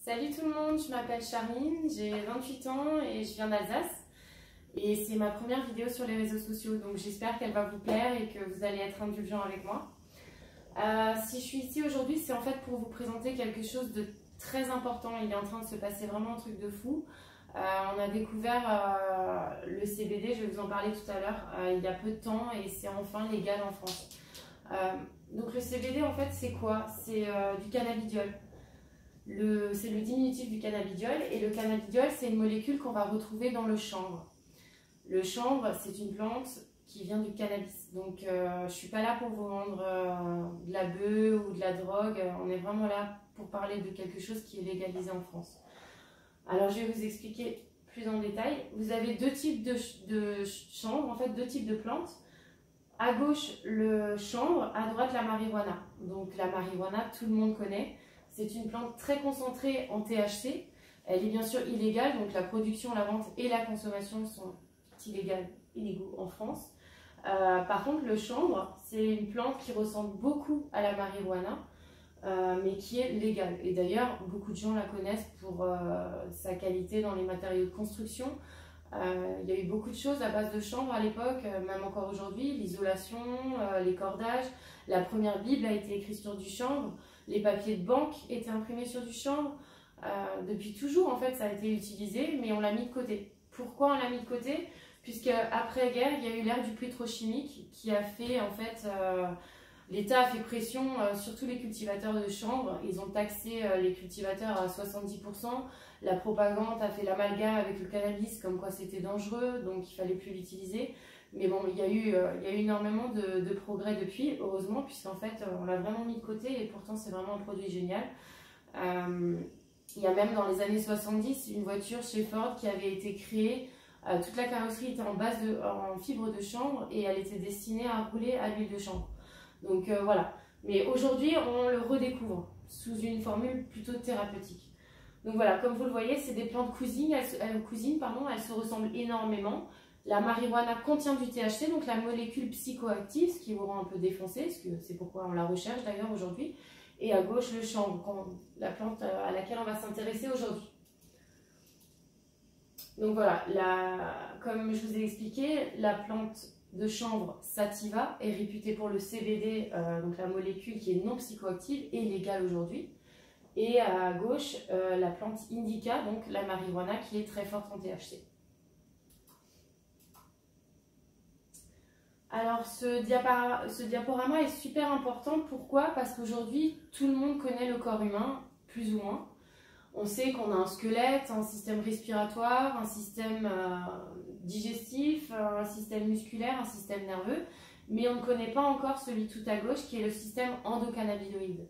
Salut tout le monde, je m'appelle Charline, j'ai 28 ans et je viens d'Alsace. Et c'est ma première vidéo sur les réseaux sociaux, donc j'espère qu'elle va vous plaire et que vous allez être indulgents avec moi. Si je suis ici aujourd'hui, c'est en fait pour vous présenter quelque chose de très important. Il est en train de se passer vraiment un truc de fou. On a découvert le CBD, je vais vous en parler tout à l'heure, il y a peu de temps et c'est enfin légal en France. Donc le CBD en fait c'est quoi? C'est du cannabidiol. C'est le diminutif du cannabidiol et le cannabidiol c'est une molécule qu'on va retrouver dans le chanvre. Le chanvre c'est une plante qui vient du cannabis. Donc je ne suis pas là pour vous vendre de la bœuf ou de la drogue, on est vraiment là pour parler de quelque chose qui est légalisé en France. Alors je vais vous expliquer plus en détail. Vous avez deux types de chanvre, en fait deux types de plantes. À gauche le chanvre, à droite la marijuana. Donc la marijuana tout le monde connaît. C'est une plante très concentrée en THC. Elle est bien sûr illégale, donc la production, la vente et la consommation sont illégaux en France. Par contre, le chanvre, c'est une plante qui ressemble beaucoup à la marijuana, mais qui est légale. Et d'ailleurs, beaucoup de gens la connaissent pour sa qualité dans les matériaux de construction. Il y a eu beaucoup de choses à base de chanvre à l'époque, même encore aujourd'hui, l'isolation, les cordages. La première Bible a été écrite sur du chanvre. Les papiers de banque étaient imprimés sur du chanvre. Depuis toujours, en fait, ça a été utilisé, mais on l'a mis de côté. Pourquoi on l'a mis de côté? Puisque après-guerre, il y a eu l'ère du pétrochimique qui a fait, en fait, l'État a fait pression sur tous les cultivateurs de chanvre. Ils ont taxé les cultivateurs à 70%. La propagande a fait l'amalgame avec le cannabis, comme quoi c'était dangereux, donc il fallait plus l'utiliser. Mais bon, il y a eu énormément de progrès depuis, heureusement, puisqu'en fait, on l'a vraiment mis de côté et pourtant, c'est vraiment un produit génial. Il y a même dans les années 70 une voiture chez Ford qui avait été créée. Toute la carrosserie était en fibre de chanvre et elle était destinée à rouler à l'huile de chanvre. Donc voilà. Mais aujourd'hui, on le redécouvre sous une formule plutôt thérapeutique. Donc voilà, comme vous le voyez, c'est des plantes cousines, elles se ressemblent énormément. La marijuana contient du THC, donc la molécule psychoactive, ce qui vous rend un peu défoncé, c'est pourquoi on la recherche d'ailleurs aujourd'hui. Et à gauche, le chanvre, la plante à laquelle on va s'intéresser aujourd'hui. Donc voilà, comme je vous ai expliqué, la plante de chanvre sativa est réputée pour le CBD, donc la molécule qui est non psychoactive et légale aujourd'hui. Et à gauche, la plante indica, donc la marijuana qui est très forte en THC. Alors ce diaporama est super important, pourquoi? Parce qu'aujourd'hui, tout le monde connaît le corps humain, plus ou moins. On sait qu'on a un squelette, un système respiratoire, un système digestif, un système musculaire, un système nerveux, mais on ne connaît pas encore celui tout à gauche qui est le système endocannabinoïde.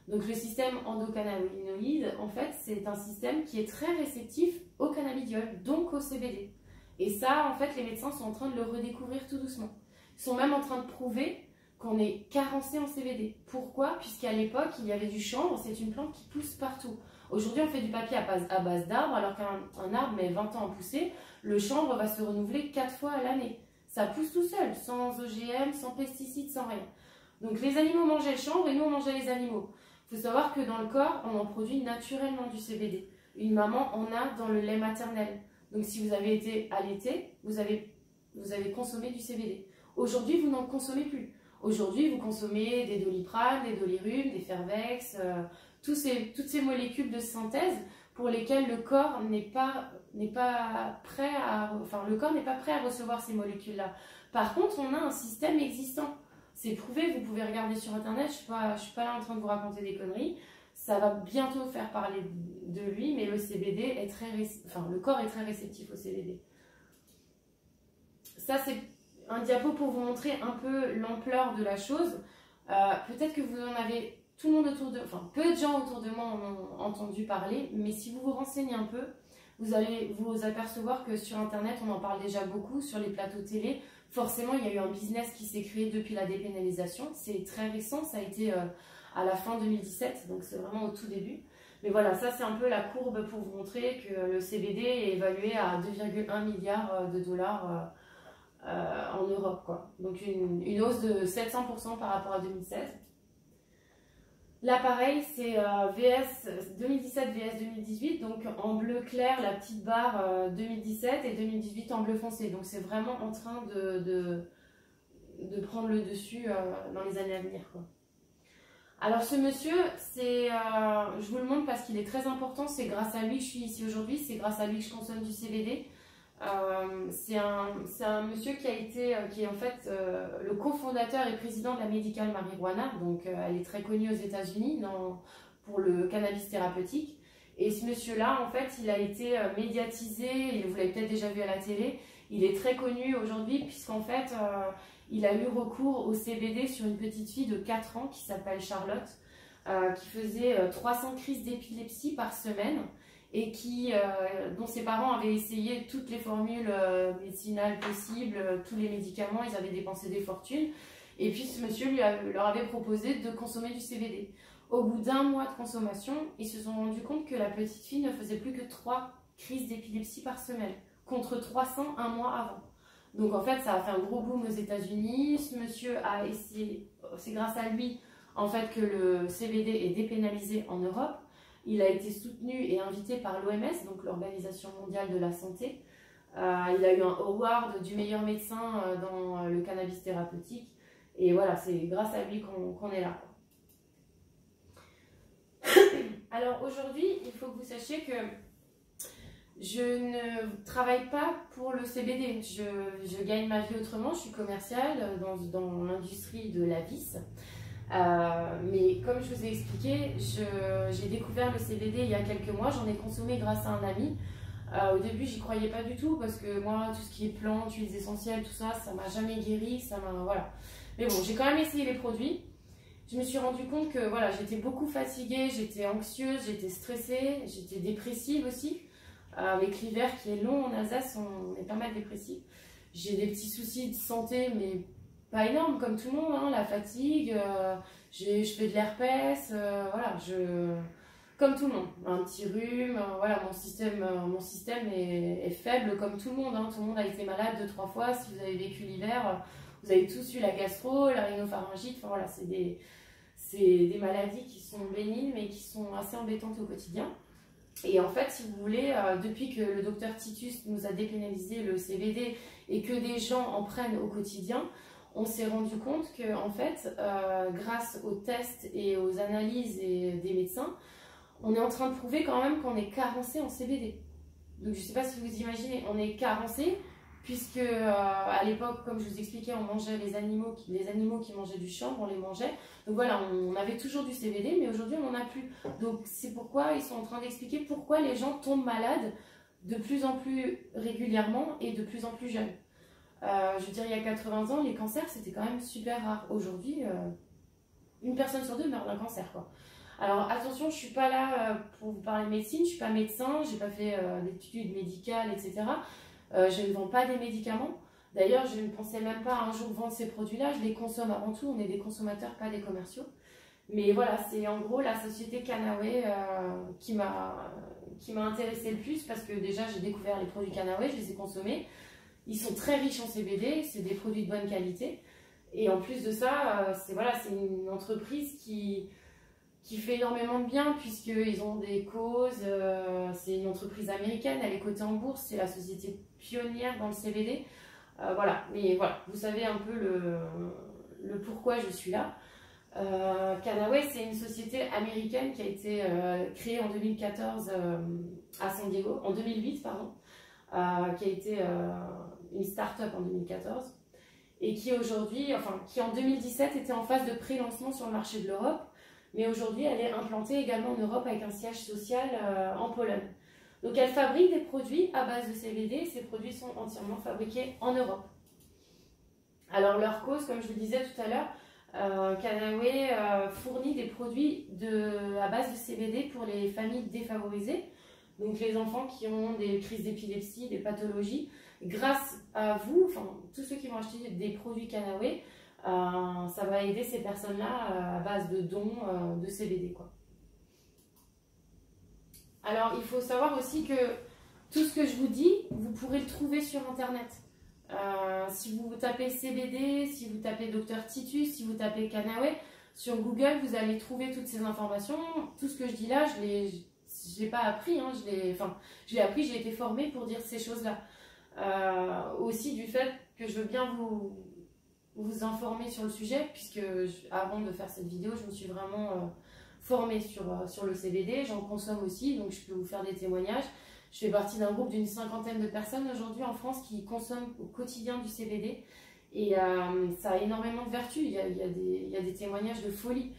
Donc le système endocannabinoïde, en fait, c'est un système qui est très réceptif au cannabidiol, donc au CBD. Et ça, en fait, les médecins sont en train de le redécouvrir tout doucement. Ils sont même en train de prouver qu'on est carencé en CBD. Pourquoi? Puisqu'à l'époque, il y avait du chanvre, c'est une plante qui pousse partout. Aujourd'hui, on fait du papier à base d'arbres, alors qu'un arbre met 20 ans à pousser. Le chanvre va se renouveler 4 fois à l'année. Ça pousse tout seul, sans OGM, sans pesticides, sans rien. Donc les animaux mangeaient le chanvre et nous, on mangeait les animaux. Il faut savoir que dans le corps, on en produit naturellement du CBD. Une maman en a dans le lait maternel. Donc si vous avez été allaité, vous avez consommé du CBD. Aujourd'hui, vous n'en consommez plus. Aujourd'hui, vous consommez des Doliprane, des Dolirum, des Fervex, toutes ces molécules de synthèse pour lesquelles le corps n'est pas prêt à recevoir ces molécules-là. Par contre, on a un système existant. C'est prouvé, vous pouvez regarder sur internet, je suis pas là en train de vous raconter des conneries. Ça va bientôt faire parler de lui, mais le CBD est le corps est très réceptif au CBD. Ça, c'est un diapo pour vous montrer un peu l'ampleur de la chose. Peut-être que vous en avez, peu de gens autour de moi en ont entendu parler, mais si vous vous renseignez un peu, vous allez vous apercevoir que sur internet, on en parle déjà beaucoup, sur les plateaux télé. Forcément, il y a eu un business qui s'est créé depuis la dépénalisation. C'est très récent, ça a été à la fin 2017, donc c'est vraiment au tout début. Mais voilà, ça c'est un peu la courbe pour vous montrer que le CBD est évalué à 2,1 milliards de dollars en Europe, quoi. Donc une hausse de 700% par rapport à 2016. Là, pareil, c'est VS 2017 VS 2018, donc en bleu clair, la petite barre 2017 et 2018 en bleu foncé. Donc c'est vraiment en train de prendre le dessus dans les années à venir, quoi. Alors ce monsieur, je vous le montre parce qu'il est très important, c'est grâce à lui que je suis ici aujourd'hui, c'est grâce à lui que je consomme du CBD. C'est un monsieur qui est en fait le cofondateur et président de la Medical Marijuana, donc elle est très connue aux États-Unis pour le cannabis thérapeutique. Et ce monsieur-là, en fait, il a été médiatisé, vous l'avez peut-être déjà vu à la télé, il est très connu aujourd'hui puisqu'en fait, il a eu recours au CBD sur une petite fille de 4 ans qui s'appelle Charlotte, qui faisait 300 crises d'épilepsie par semaine et dont ses parents avaient essayé toutes les formules médicinales possibles, tous les médicaments, ils avaient dépensé des fortunes. Et puis ce monsieur leur avait proposé de consommer du CBD. Au bout d'1 mois de consommation, ils se sont rendus compte que la petite fille ne faisait plus que 3 crises d'épilepsie par semaine, contre 300 un mois avant. Donc en fait, ça a fait un gros boom aux États-Unis. Ce monsieur a essayé, c'est grâce à lui en fait que le CBD est dépénalisé en Europe. Il a été soutenu et invité par l'OMS, donc l'Organisation mondiale de la santé. Il a eu un award du meilleur médecin dans le cannabis thérapeutique. Et voilà, c'est grâce à lui qu'on est là. Alors aujourd'hui, il faut que vous sachiez que je ne travaille pas pour le CBD. Je gagne ma vie autrement. Je suis commerciale dans l'industrie de la vis. Mais comme je vous ai expliqué, j'ai découvert le CBD il y a quelques mois. J'en ai consommé grâce à un ami. Au début, j'y croyais pas du tout parce que moi, tout ce qui est plantes, huiles essentielles, tout ça, ça m'a jamais guéri. Voilà. Mais bon, j'ai quand même essayé les produits. Je me suis rendu compte que voilà, j'étais beaucoup fatiguée, j'étais anxieuse, j'étais stressée, j'étais dépressive aussi. Avec l'hiver qui est long en Alsace, on est pas mal dépressif. J'ai des petits soucis de santé, mais pas énormes comme tout le monde, hein, la fatigue, je fais de l'herpès, voilà, comme tout le monde, un petit rhume, voilà, mon système est faible comme tout le monde, hein. Tout le monde a été malade 2-3 fois. Si vous avez vécu l'hiver, vous avez tous eu la gastro, la rhinopharyngite, enfin voilà, c'est des maladies qui sont bénignes mais qui sont assez embêtantes au quotidien. Et en fait, si vous voulez, depuis que le docteur Titus nous a dépénalisé le CBD et que des gens en prennent au quotidien, on s'est rendu compte que, en fait, grâce aux tests et aux analyses des médecins, on est en train de prouver quand même qu'on est carencé en CBD. Donc je ne sais pas si vous imaginez, on est carencé puisque à l'époque, comme je vous expliquais, on mangeait les animaux qui mangeaient du chanvre, on les mangeait. Donc voilà, on avait toujours du CBD, mais aujourd'hui on n'en a plus. Donc c'est pourquoi ils sont en train d'expliquer pourquoi les gens tombent malades de plus en plus régulièrement et de plus en plus jeunes. Je veux dire, il y a 80 ans, les cancers c'était quand même super rare. Aujourd'hui, une personne sur deux meurt d'un cancer, quoi. Alors attention, je ne suis pas là pour vous parler de médecine, je ne suis pas médecin, je n'ai pas fait d'études médicales, etc. Je ne vends pas des médicaments. D'ailleurs, je ne pensais même pas un jour vendre ces produits-là. Je les consomme avant tout. On est des consommateurs, pas des commerciaux. Mais voilà, c'est en gros la société Canaway qui m'a intéressée le plus parce que déjà, j'ai découvert les produits Canaway, je les ai consommés. Ils sont très riches en CBD, c'est des produits de bonne qualité. Et en plus de ça, c'est une entreprise qui fait énormément de bien puisqu'ils ont des causes, c'est une entreprise américaine, elle est cotée en bourse, c'est la société pionnière dans le CBD. Voilà, mais voilà, vous savez un peu le pourquoi je suis là. Canaway, c'est une société américaine qui a été créée en 2014 à San Diego, en 2008 pardon, qui a été une start-up en 2014 et qui aujourd'hui, qui en 2017 était en phase de pré-lancement sur le marché de l'Europe. Mais aujourd'hui, elle est implantée également en Europe avec un siège social en Pologne. Donc, elle fabrique des produits à base de CBD et ces produits sont entièrement fabriqués en Europe. Alors, leur cause, comme je le disais tout à l'heure, Canaway fournit des produits à base de CBD pour les familles défavorisées, donc les enfants qui ont des crises d'épilepsie, des pathologies. Grâce à vous, tous ceux qui vont acheter des produits Canaway, ça va aider ces personnes-là à base de dons de CBD, quoi. Alors, il faut savoir aussi que tout ce que je vous dis, vous pourrez le trouver sur Internet. Si vous tapez CBD, si vous tapez Dr Titus, si vous tapez Canaway, Sur Google, vous allez trouver toutes ces informations. Tout ce que je dis là, je l'ai pas appris, hein, je l'ai appris, j'ai été formée pour dire ces choses-là. Aussi du fait que je veux bien vous informer sur le sujet, puisque avant de faire cette vidéo, je me suis vraiment formée sur le CBD. J'en consomme aussi, donc je peux vous faire des témoignages. Je fais partie d'un groupe d'une 50aine de personnes aujourd'hui en France qui consomment au quotidien du CBD. Et ça a énormément de vertus, il y a des témoignages de folie.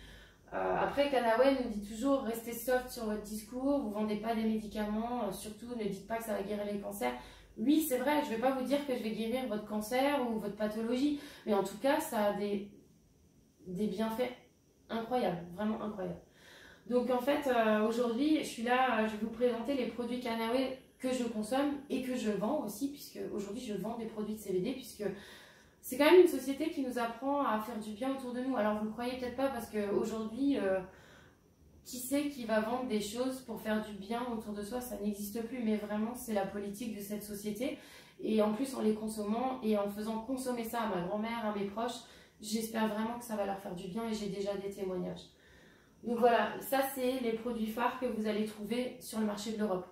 Après, Kanaway nous dit toujours, restez soft sur votre discours, vous ne vendez pas des médicaments, surtout ne dites pas que ça va guérir les cancers. Oui, c'est vrai, je ne vais pas vous dire que je vais guérir votre cancer ou votre pathologie, mais en tout cas, ça a des bienfaits incroyables, vraiment incroyables. Donc en fait, aujourd'hui, je suis là, je vais vous présenter les produits Kanaway que je consomme et que je vends aussi, puisque aujourd'hui, je vends des produits de CBD, puisque c'est quand même une société qui nous apprend à faire du bien autour de nous. Alors vous ne croyez peut-être pas, parce qu'aujourd'hui, qui c'est qui va vendre des choses pour faire du bien autour de soi? Ça n'existe plus, mais vraiment c'est la politique de cette société. Et en plus en les consommant et en faisant consommer ça à ma grand-mère, à mes proches, j'espère vraiment que ça va leur faire du bien et j'ai déjà des témoignages. Donc voilà, ça c'est les produits phares que vous allez trouver sur le marché de l'Europe.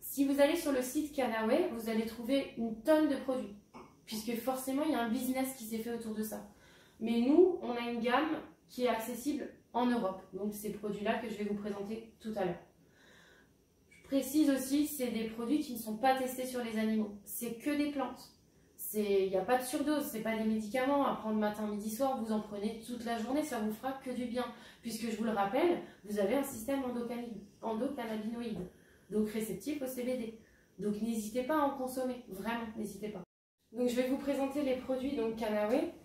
Si vous allez sur le site Kanaway, vous allez trouver une tonne de produits, puisque forcément il y a un business qui s'est fait autour de ça. Mais nous, on a une gamme qui est accessible en Europe. Donc ces produits-là que je vais vous présenter tout à l'heure. Je précise aussi, c'est des produits qui ne sont pas testés sur les animaux. C'est que des plantes. Il n'y a pas de surdose, c'est pas des médicaments à prendre matin, midi, soir. Vous en prenez toute la journée, ça vous fera que du bien. Puisque je vous le rappelle, vous avez un système endocannabinoïde, donc réceptif au CBD. Donc n'hésitez pas à en consommer, vraiment, n'hésitez pas. Donc je vais vous présenter les produits donc Kanaway.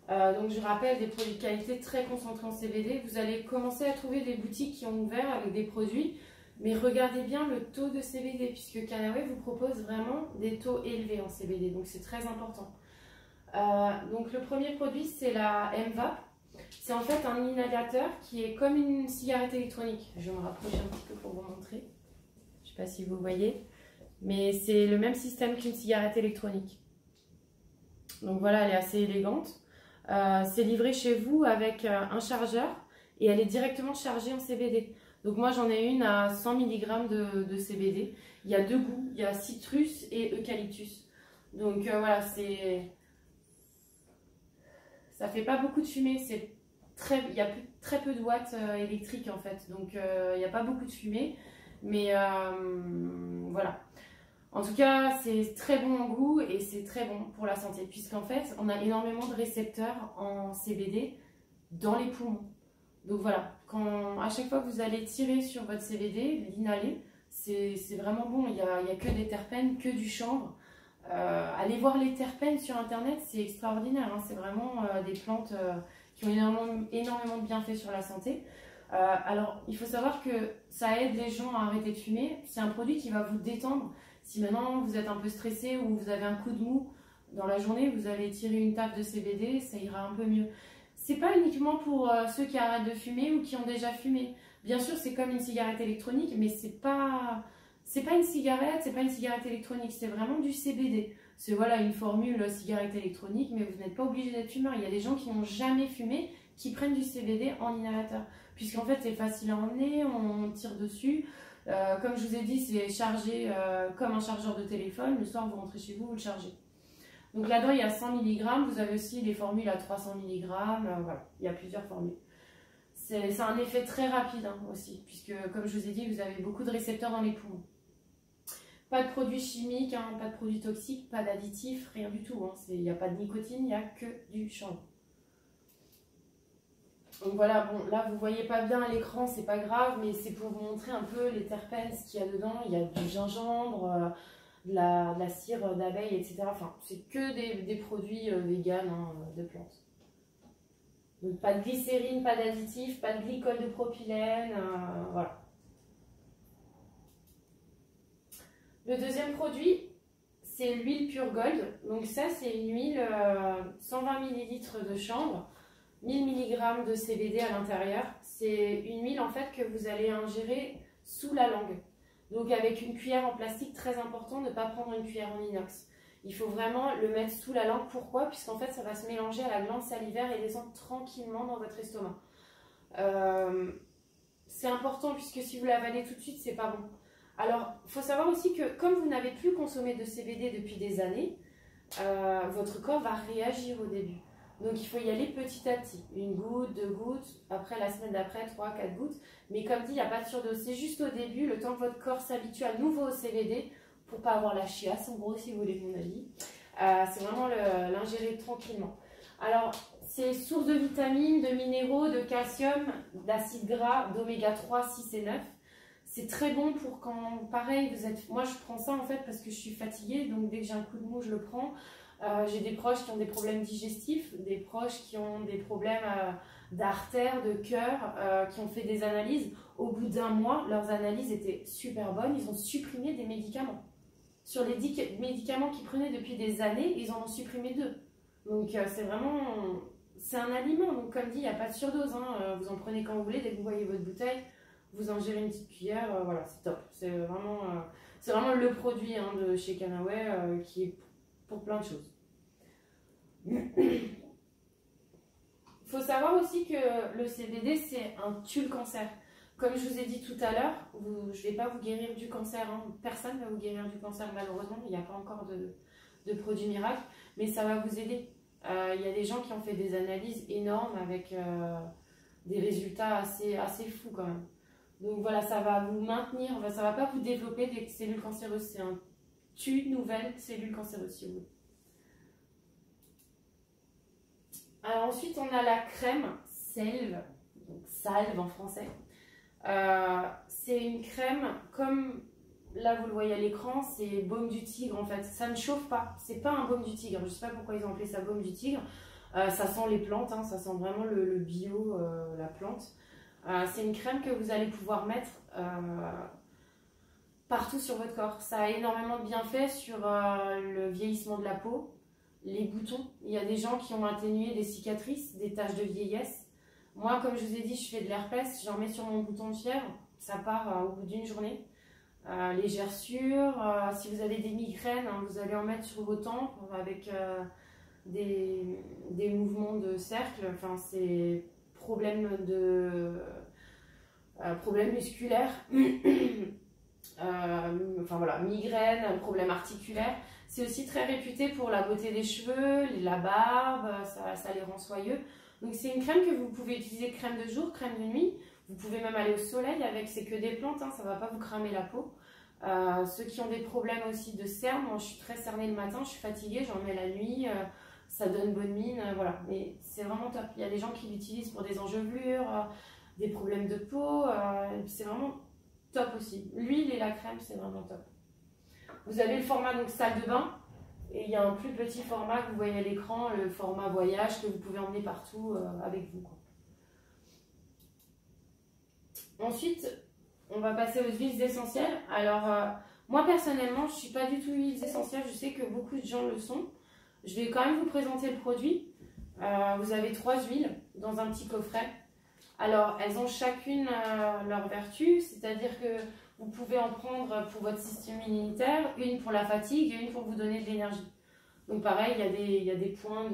Donc je rappelle, des produits de qualité très concentrés en CBD. Vous allez commencer à trouver des boutiques qui ont ouvert avec des produits, mais regardez bien le taux de CBD, puisque Kanaway vous propose vraiment des taux élevés en CBD, donc c'est très important. Donc le premier produit, c'est la M-Vap. C'est en fait un inhalateur qui est comme une cigarette électronique. Je vais me rapprocher un petit peu pour vous montrer. Je ne sais pas si vous voyez, mais c'est le même système qu'une cigarette électronique. Donc voilà, elle est assez élégante. C'est livré chez vous avec un chargeur et elle est directement chargée en CBD. Donc moi j'en ai une à 100 mg de CBD. Il y a deux goûts, il y a citrus et eucalyptus. Donc voilà, ça fait pas beaucoup de fumée, il y a très peu de watts électriques en fait. Donc il n'y a pas beaucoup de fumée, mais voilà. En tout cas, c'est très bon en goût et c'est très bon pour la santé, puisqu'en fait, on a énormément de récepteurs en CBD dans les poumons. Donc voilà, à chaque fois que vous allez tirer sur votre CBD, l'inhaler, c'est vraiment bon. Il n'y a que des terpènes, que du chanvre. Allez voir les terpènes sur internet, c'est extraordinaire. Hein. C'est vraiment des plantes qui ont énormément de bienfaits sur la santé. Alors, il faut savoir que ça aide les gens à arrêter de fumer. C'est un produit qui va vous détendre. Si maintenant vous êtes un peu stressé ou vous avez un coup de mou dans la journée, vous allez tirer une tape de CBD, ça ira un peu mieux. C'est pas uniquement pour ceux qui arrêtent de fumer ou qui ont déjà fumé. Bien sûr, c'est comme une cigarette électronique, mais c'est pas une cigarette, c'est pas une cigarette électronique, c'est vraiment du CBD. C'est voilà une formule cigarette électronique, mais vous n'êtes pas obligé d'être fumeur. Il y a des gens qui n'ont jamais fumé qui prennent du CBD en inhalateur, puisqu'en fait c'est facile à emmener, on tire dessus. Comme je vous ai dit, c'est chargé comme un chargeur de téléphone. Le soir, vous rentrez chez vous, vous le chargez. Donc là-dedans, il y a 100 mg. Vous avez aussi les formules à 300 mg. Voilà, il y a plusieurs formules. C'est un effet très rapide hein, aussi, puisque comme je vous ai dit, vous avez beaucoup de récepteurs dans les poumons. Pas de produits chimiques, hein, pas de produits toxiques, pas d'additifs, rien du tout. Hein. Il n'y a pas de nicotine, il n'y a que du chanvre. Donc voilà, bon, là vous voyez pas bien à l'écran, c'est pas grave, mais c'est pour vous montrer un peu les terpènes, ce qu'il y a dedans. Il y a du gingembre, de la cire d'abeille, etc. Enfin, c'est que des produits véganes hein, de plantes. Donc pas de glycérine, pas d'additifs, pas de glycol de propylène, voilà. Le deuxième produit, c'est l'huile Pure Gold. Donc ça, c'est une huile 120 ml de chanvre. 1000 mg de CBD à l'intérieur. C'est une huile en fait que vous allez ingérer sous la langue. Donc avec une cuillère en plastique, très important, ne pas prendre une cuillère en inox. Il faut vraiment le mettre sous la langue. Pourquoi? Puisqu'en fait ça va se mélanger à la glande salivaire et descendre tranquillement dans votre estomac. C'est important puisque si vous l'avalez tout de suite, c'est pas bon. Alors, il faut savoir aussi que comme vous n'avez plus consommé de CBD depuis des années, votre corps va réagir au début. Donc il faut y aller petit à petit, une goutte, 2 gouttes, après la semaine d'après 3, 4 gouttes. Mais comme dit, il n'y a pas de surdose, c'est juste au début, le temps que votre corps s'habitue à nouveau au CBD, pour pas avoir la chiasse en gros si vous voulez mon avis. C'est vraiment l'ingérer tranquillement. Alors c'est source de vitamines, de minéraux, de calcium, d'acides gras, d'oméga 3, 6 et 9. C'est très bon pour quand, pareil, vous êtes... Moi je prends ça en fait parce que je suis fatiguée, donc dès que j'ai un coup de mou je le prends. J'ai des proches qui ont des problèmes digestifs, des proches qui ont des problèmes d'artères, de cœur, qui ont fait des analyses. Au bout d'un mois, leurs analyses étaient super bonnes. Ils ont supprimé des médicaments. Sur les 10 médicaments qu'ils prenaient depuis des années, ils en ont supprimé 2. Donc c'est vraiment... C'est un aliment. Donc comme dit, il n'y a pas de surdose. Hein. Vous en prenez quand vous voulez. Dès que vous voyez votre bouteille, vous en gérez une petite cuillère. Voilà, c'est top. C'est vraiment le produit hein, de chez Kanaway qui est pour plein de choses. Il faut savoir aussi que le CBD c'est un tue le cancer. Comme je vous ai dit tout à l'heure, je ne vais pas vous guérir du cancer, hein. Personne ne va vous guérir du cancer malheureusement, il n'y a pas encore de produit miracle, mais ça va vous aider. Il y a des gens qui ont fait des analyses énormes avec des résultats assez fous quand même. Donc voilà, ça va vous maintenir, ça ne va pas vous développer des cellules cancéreuses, c'est un tue nouvelles cellules cancéreuses si vous voulez. Alors ensuite, on a la crème Selve, donc salve en français. C'est une crème, comme là vous le voyez à l'écran, c'est baume du tigre en fait. Ça ne chauffe pas, c'est pas un baume du tigre. Je ne sais pas pourquoi ils ont appelé ça baume du tigre. Ça sent les plantes, hein, ça sent vraiment le bio, la plante. C'est une crème que vous allez pouvoir mettre partout sur votre corps. Ça a énormément de bienfaits sur le vieillissement de la peau. Les boutons, il y a des gens qui ont atténué des cicatrices, des taches de vieillesse. Moi, comme je vous ai dit, je fais de l'herpès, j'en mets sur mon bouton de fièvre, ça part au bout d'une journée. Les gerçures, si vous avez des migraines, hein, vous allez en mettre sur vos tempes avec des mouvements de cercle. Enfin, c'est problème musculaire, enfin voilà, migraine, problème articulaire. C'est aussi très réputé pour la beauté des cheveux, la barbe, ça les rend soyeux. Donc c'est une crème que vous pouvez utiliser crème de jour, crème de nuit. Vous pouvez même aller au soleil avec, c'est que des plantes, hein, ça ne va pas vous cramer la peau. Ceux qui ont des problèmes aussi de cernes, moi je suis très cernée le matin, je suis fatiguée, j'en mets la nuit, ça donne bonne mine, voilà. Mais c'est vraiment top. Il y a des gens qui l'utilisent pour des engelures, des problèmes de peau, c'est vraiment top aussi. L'huile et la crème, c'est vraiment top. Vous avez le format donc salle de bain et il y a un plus petit format que vous voyez à l'écran, le format voyage que vous pouvez emmener partout avec vous, quoi. Ensuite, on va passer aux huiles essentielles. Alors, moi personnellement, je ne suis pas du tout huiles essentielles, je sais que beaucoup de gens le sont. Je vais quand même vous présenter le produit. Vous avez 3 huiles dans un petit coffret. Alors, elles ont chacune leur vertu, c'est-à-dire que vous pouvez en prendre pour votre système immunitaire, une pour la fatigue et une pour vous donner de l'énergie. Donc pareil, il y a des points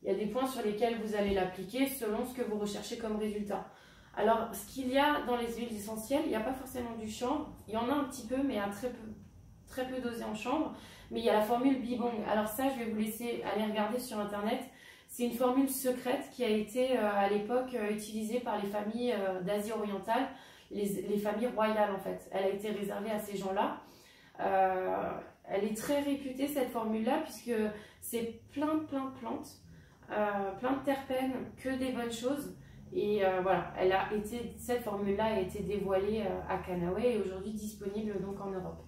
il y a des points sur lesquels vous allez l'appliquer selon ce que vous recherchez comme résultat. Alors, ce qu'il y a dans les huiles essentielles, il n'y a pas forcément du chanvre. Il y en a un petit peu, mais à très peu dosé en chanvre. Mais il y a la formule Bibong. Alors ça, je vais vous laisser aller regarder sur Internet. C'est une formule secrète qui a été à l'époque utilisée par les familles d'Asie orientale, les familles royales en fait. Elle a été réservée à ces gens-là. Elle est très réputée cette formule-là puisque c'est plein de plantes, plein de terpènes, que des bonnes choses. Et voilà, cette formule-là a été dévoilée à Kanaway et aujourd'hui disponible donc en Europe.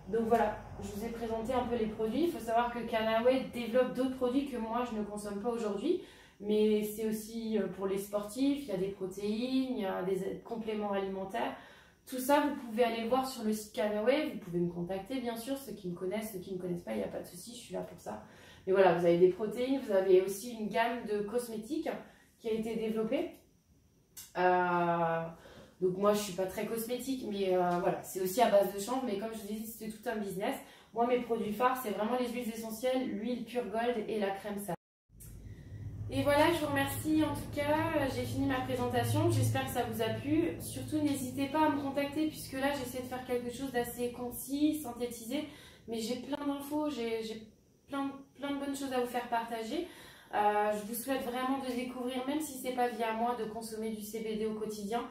Donc voilà, je vous ai présenté un peu les produits. Il faut savoir que Kanaway développe d'autres produits que moi je ne consomme pas aujourd'hui. Mais c'est aussi pour les sportifs, il y a des protéines, il y a des compléments alimentaires. Tout ça, vous pouvez aller le voir sur le site Kanaway. Vous pouvez me contacter bien sûr, ceux qui me connaissent, ceux qui ne me connaissent pas, il n'y a pas de souci, je suis là pour ça. Mais voilà, vous avez des protéines, vous avez aussi une gamme de cosmétiques qui a été développée. Donc moi je suis pas très cosmétique, mais voilà, c'est aussi à base de chanvre, mais comme je vous ai dit, c'est tout un business. Moi mes produits phares, c'est vraiment les huiles essentielles, l'huile Pure Gold et la crème sable. Et voilà, je vous remercie en tout cas, j'ai fini ma présentation, j'espère que ça vous a plu. Surtout n'hésitez pas à me contacter puisque là j'essaie de faire quelque chose d'assez concis, synthétisé, mais j'ai plein d'infos, j'ai plein de bonnes choses à vous faire partager. Je vous souhaite vraiment de découvrir, même si c'est pas via moi, de consommer du CBD au quotidien.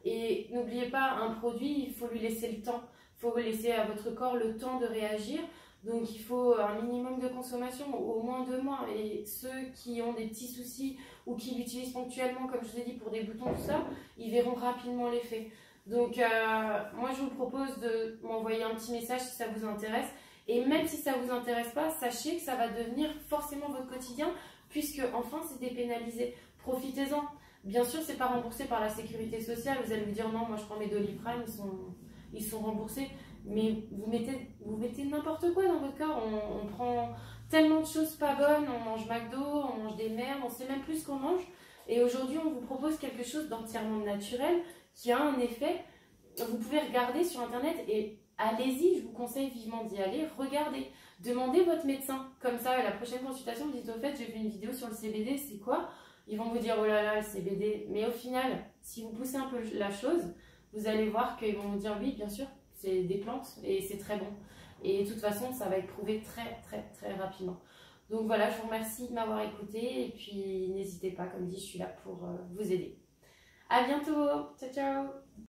Et n'oubliez pas, un produit, il faut lui laisser le temps, il faut laisser à votre corps le temps de réagir. Donc il faut un minimum de consommation, au moins 2 mois. Et ceux qui ont des petits soucis ou qui l'utilisent ponctuellement, comme je vous ai dit, pour des boutons, tout ça, ils verront rapidement l'effet. Donc moi je vous propose de m'envoyer un petit message si ça vous intéresse. Et même si ça ne vous intéresse pas, sachez que ça va devenir forcément votre quotidien, puisque enfin c'est dépénalisé. Profitez-en. Bien sûr, c'est pas remboursé par la sécurité sociale. Vous allez me dire non, moi je prends mes Doliprane, ils sont remboursés. Mais vous mettez n'importe quoi dans votre corps. On prend tellement de choses pas bonnes. On mange McDo, on mange des merdes, on sait même plus ce qu'on mange. Et aujourd'hui, on vous propose quelque chose d'entièrement naturel qui a un effet. Vous pouvez regarder sur Internet et allez-y, je vous conseille vivement d'y aller. Regardez, demandez votre médecin. Comme ça, à la prochaine consultation, vous dites au fait, j'ai vu une vidéo sur le CBD, c'est quoi? Ils vont vous dire, oh là là, le CBD. Mais au final, si vous poussez un peu la chose, vous allez voir qu'ils vont vous dire, oui, bien sûr, c'est des plantes et c'est très bon. Et de toute façon, ça va être prouvé très rapidement. Donc voilà, je vous remercie de m'avoir écouté et puis n'hésitez pas, comme dit, je suis là pour vous aider. À bientôt, ciao ciao.